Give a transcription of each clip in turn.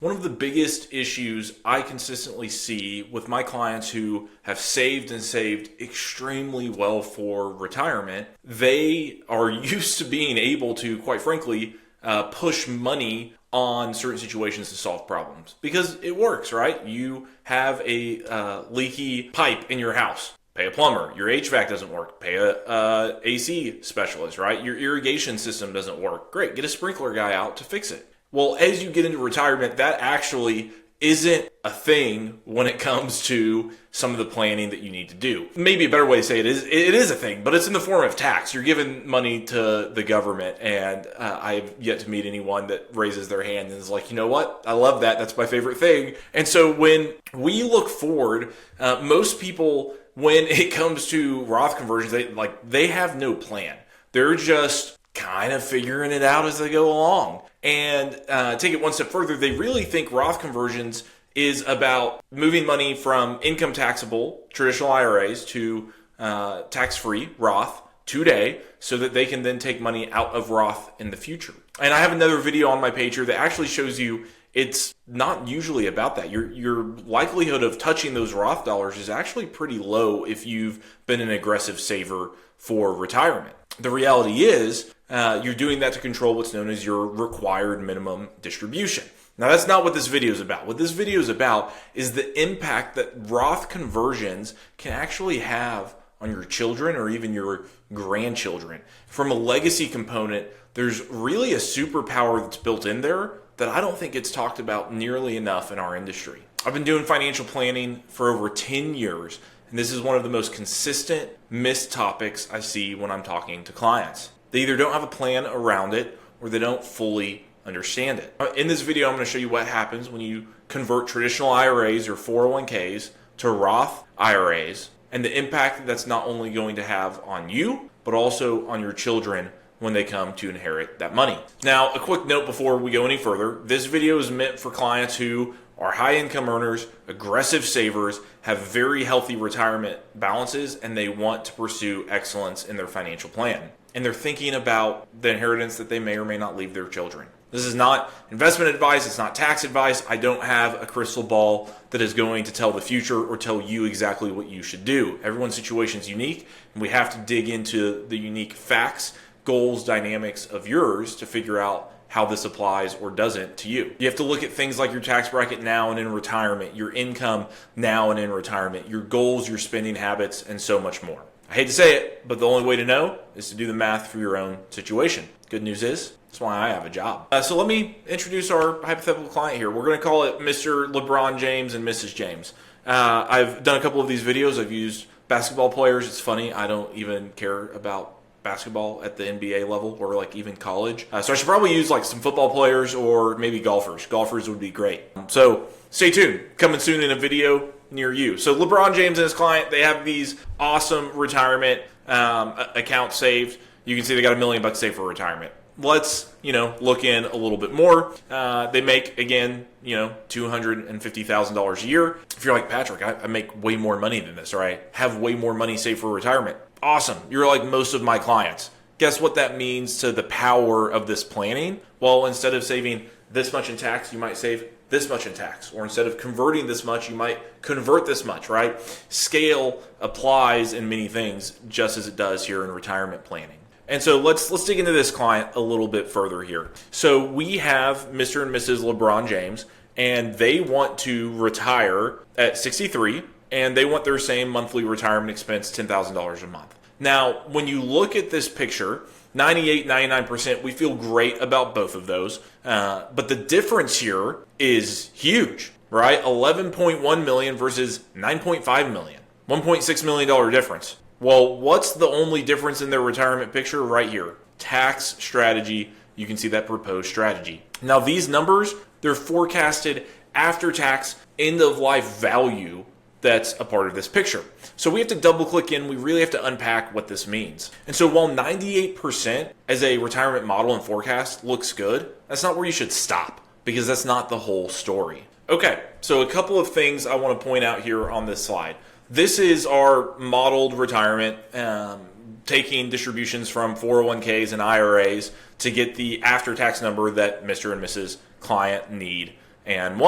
One of the biggest issues I consistently see with my clients who have saved and saved extremely well for retirement, they are used to being able to, quite frankly, push money on certain situations to solve problems because it works, right? You have a leaky pipe in your house. Pay a plumber. Your HVAC doesn't work. Pay a AC specialist, right? Your irrigation system doesn't work. Great. Get a sprinkler guy out to fix it. Well, as you get into retirement, that actually isn't a thing when it comes to some of the planning that you need to do. Maybe a better way to say it is a thing, but it's in the form of tax. You're giving money to the government, and I've yet to meet anyone that raises their hand and is like, you know what? I love that. That's my favorite thing. And so when we look forward, most people, when it comes to Roth conversions, they have no plan. They're just kind of figuring it out as they go along. And take it one step further, they really think Roth conversions is about moving money from income taxable traditional IRAs to tax-free Roth today so that they can then take money out of Roth in the future. And I have another video on my page here that actually shows you it's not usually about that. Your likelihood of touching those Roth dollars is actually pretty low if you've been an aggressive saver for retirement. The reality is you're doing that to control what's known as your required minimum distribution. Now, that's not what this video is about. What this video is about is the impact that Roth conversions can actually have on your children or even your grandchildren. From a legacy component, there's really a superpower that's built in there that I don't think gets talked about nearly enough in our industry. I've been doing financial planning for over 10 years, and this is one of the most consistent missed topics I see when I'm talking to clients. They either don't have a plan around it or they don't fully understand it. In this video, I'm going to show you what happens when you convert traditional IRAs or 401ks to Roth IRAs and the impact that's not only going to have on you, but also on your children when they come to inherit that money. Now, a quick note before we go any further. This video is meant for clients who are high income earners, aggressive savers, have very healthy retirement balances, and they want to pursue excellence in their financial plan. And they're thinking about the inheritance that they may or may not leave their children. This is not investment advice. It's not tax advice. I don't have a crystal ball that is going to tell the future or tell you exactly what you should do. Everyone's situation is unique, and we have to dig into the unique facts, goals, dynamics of yours to figure out how this applies or doesn't to you. You have to look at things like your tax bracket now and in retirement, your income now and in retirement, your goals, your spending habits, and so much more. I hate to say it, but the only way to know is to do the math for your own situation. Good news is, that's why I have a job. So let me introduce our hypothetical client here. We're going to call it Mr. LeBron James and Mrs. James. I've done a couple of these videos. I've used basketball players. It's funny. I don't even care about basketball at the NBA level or like even college. So I should probably use like some football players or maybe golfers. Golfers would be great. So stay tuned. Coming soon in a video near you. So LeBron James and his client, they have these awesome retirement accounts saved. You can see they got $1 million saved for retirement. Let's, look in a little bit more. They make, again, $250,000 a year. If you're like, Patrick, I make way more money than this, or I have way more money saved for retirement. Awesome. You're like most of my clients. Guess what that means to the power of this planning? Well, instead of saving this much in tax, you might save this much in tax. Or instead of converting this much, you might convert this much, right? Scale applies in many things just as it does here in retirement planning. And so let's dig into this client a little bit further here. So we have Mr. and Mrs. LeBron James, and they want to retire at 63, and they want their same monthly retirement expense, $10,000 a month. Now, when you look at this picture, 98, 99%, we feel great about both of those. But the difference here is huge, right? 11.1 million versus 9.5 million, $1.6 million difference. Well, what's the only difference in their retirement picture? Right here, tax strategy. You can see that proposed strategy. Now, these numbers, they're forecasted after tax end of life value that's a part of this picture. So we have to double click in. We really have to unpack what this means. And so while 98% as a retirement model and forecast looks good, that's not where you should stop because that's not the whole story. Okay, so a couple of things I want to point out here on this slide. This is our modeled retirement, taking distributions from 401ks and IRAs to get the after-tax number that Mr. and Mrs. client need And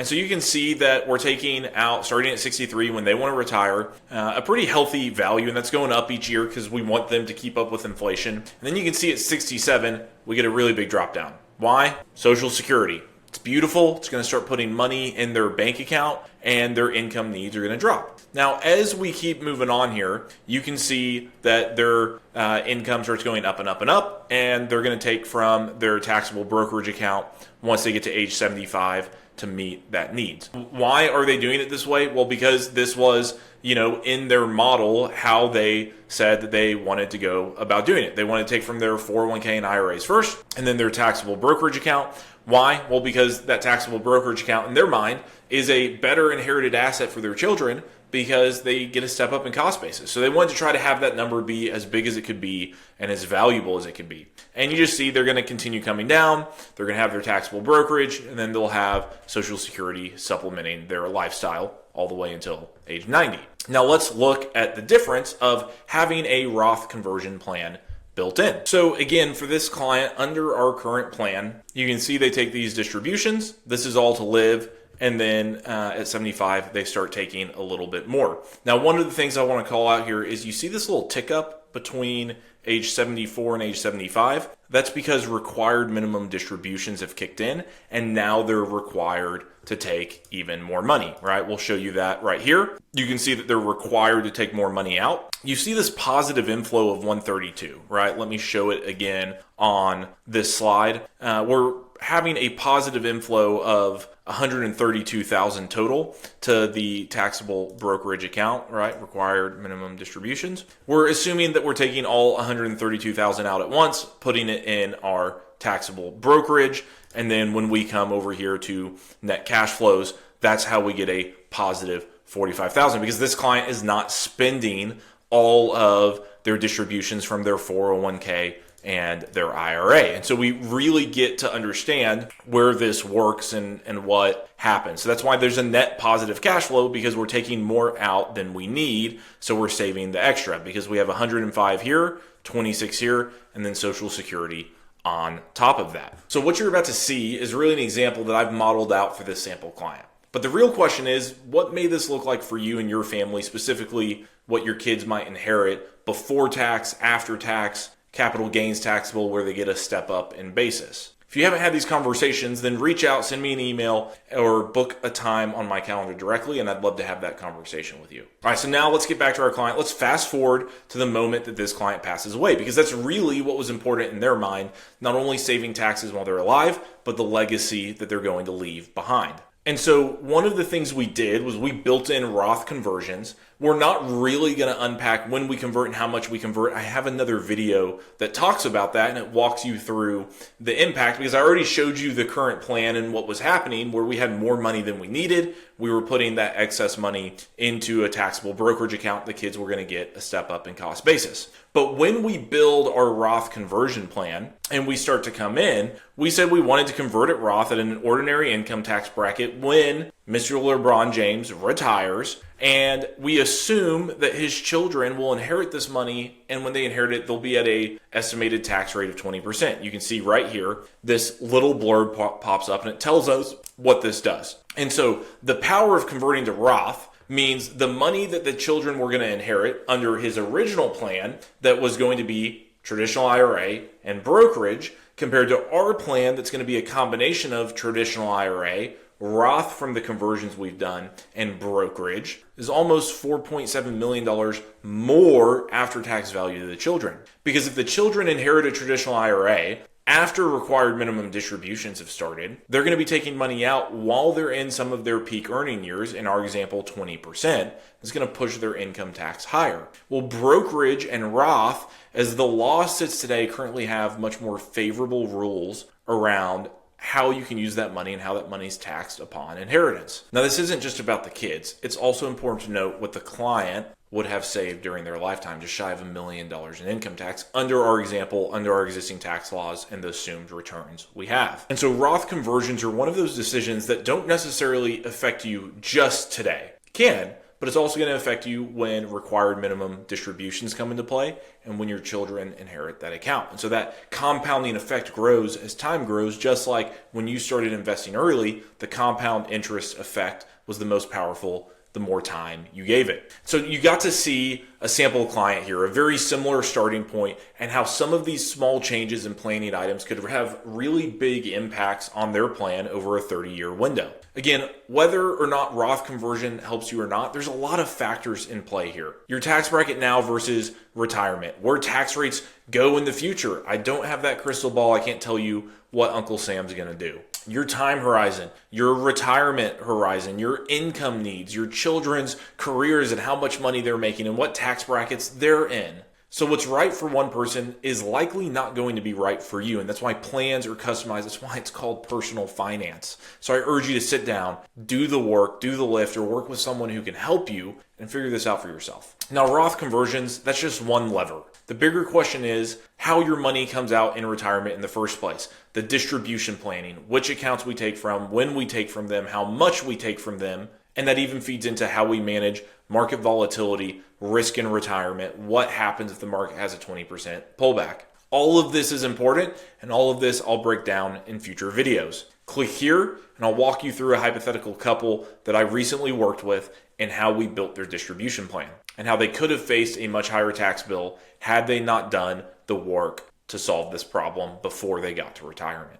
so you can see that we're taking out, starting at 63 when they want to retire, a pretty healthy value, and that's going up each year because we want them to keep up with inflation. And then you can see at 67, we get a really big drop down. Why? Social Security. It's beautiful. It's going to start putting money in their bank account, and their income needs are going to drop. Now, as we keep moving on here, you can see that their income starts going up and up and up, and they're going to take from their taxable brokerage account once they get to age 75 to meet that need. Why are they doing it this way? Well, because this was, in their model, how they said that they wanted to go about doing it. They wanted to take from their 401k and IRAs first, and then their taxable brokerage account. Why? Well, because that taxable brokerage account, in their mind, is a better inherited asset for their children because they get a step up in cost basis. So they wanted to try to have that number be as big as it could be and as valuable as it could be. And you just see they're going to continue coming down. They're going to have their taxable brokerage, and then they'll have Social Security supplementing their lifestyle all the way until age 90. Now let's look at the difference of having a Roth conversion plan built in. So again, for this client under our current plan, you can see they take these distributions. This is all to live. And then at 75, they start taking a little bit more. Now, one of the things I want to call out here is you see this little tick up between age 74 and age 75. That's because required minimum distributions have kicked in, and now they're required to take even more money, right? We'll show you that right here. You can see that they're required to take more money out. You see this positive inflow of 132, right? Let me show it again on this slide. We're having a positive inflow of 132,000 total to the taxable brokerage account, right? Required minimum distributions. We're assuming that we're taking all 132,000 out at once, putting it in our taxable brokerage. And then when we come over here to net cash flows, that's how we get a positive 45,000, because this client is not spending all of their distributions from their 401k and their IRA. And so we really get to understand where this works and what happens. So that's why there's a net positive cash flow, because we're taking more out than we need. So we're saving the extra because we have 105 here, 26 here, and then Social Security on top of that. So what you're about to see is really an example that I've modeled out for this sample client. But the real question is, what may this look like for you and your family, specifically what your kids might inherit before tax, after tax, capital gains taxable, where they get a step up in basis. If you haven't had these conversations, then reach out, send me an email, or book a time on my calendar directly, and I'd love to have that conversation with you. All right, so now let's get back to our client. Let's fast forward to the moment that this client passes away, because that's really what was important in their mind, not only saving taxes while they're alive, but the legacy that they're going to leave behind. And so one of the things we did was we built in Roth conversions. We're not really going to unpack when we convert and how much we convert. I have another video that talks about that, and it walks you through the impact, because I already showed you the current plan and what was happening, where we had more money than we needed. We were putting that excess money into a taxable brokerage account. The kids were going to get a step up in cost basis. But when we build our Roth conversion plan and we start to come in, we said we wanted to convert at Roth at an ordinary income tax bracket when Mr. LeBron James retires, and we assume that his children will inherit this money, and when they inherit it, they'll be at a estimated tax rate of 20%. You can see right here, this little blurb pops up, and it tells us what this does. And so the power of converting to Roth means the money that the children were going to inherit under his original plan, that was going to be traditional IRA and brokerage, compared to our plan that's going to be a combination of traditional IRA, Roth from the conversions we've done, and brokerage, is almost $4.7 million more after-tax value to the children. Because if the children inherit a traditional IRA, after required minimum distributions have started, they're going to be taking money out while they're in some of their peak earning years, in our example 20%, is going to push their income tax higher. Well, brokerage and Roth, as the law sits today, currently have much more favorable rules around how you can use that money and how that money is taxed upon inheritance. Now, this isn't just about the kids. It's also important to note what the client would have saved during their lifetime, just shy of $1 million in income tax under our example, under our existing tax laws and the assumed returns we have. And so Roth conversions are one of those decisions that don't necessarily affect you just today. Can, but it's also going to affect you when required minimum distributions come into play and when your children inherit that account. And so that compounding effect grows as time grows, just like when you started investing early, the compound interest effect was the most powerful the more time you gave it. So you got to see a sample client here, a very similar starting point, and how some of these small changes in planning items could have really big impacts on their plan over a 30-year window. Again, whether or not Roth conversion helps you or not, there's a lot of factors in play here. Your tax bracket now versus retirement, where tax rates go in the future. I don't have that crystal ball. I can't tell you what Uncle Sam's going to do. Your time horizon, your retirement horizon, your income needs, your children's careers and how much money they're making and what tax brackets they're in. So what's right for one person is likely not going to be right for you. And that's why plans are customized. That's why it's called personal finance. So I urge you to sit down, do the work, do the lift, or work with someone who can help you and figure this out for yourself. Now, Roth conversions, that's just one lever. The bigger question is how your money comes out in retirement in the first place. The distribution planning, which accounts we take from, when we take from them, how much we take from them, and that even feeds into how we manage market volatility, risk in retirement, what happens if the market has a 20% pullback. All of this is important, and all of this I'll break down in future videos. Click here, and I'll walk you through a hypothetical couple that I recently worked with and how we built their distribution plan, and how they could have faced a much higher tax bill had they not done the work to solve this problem before they got to retirement.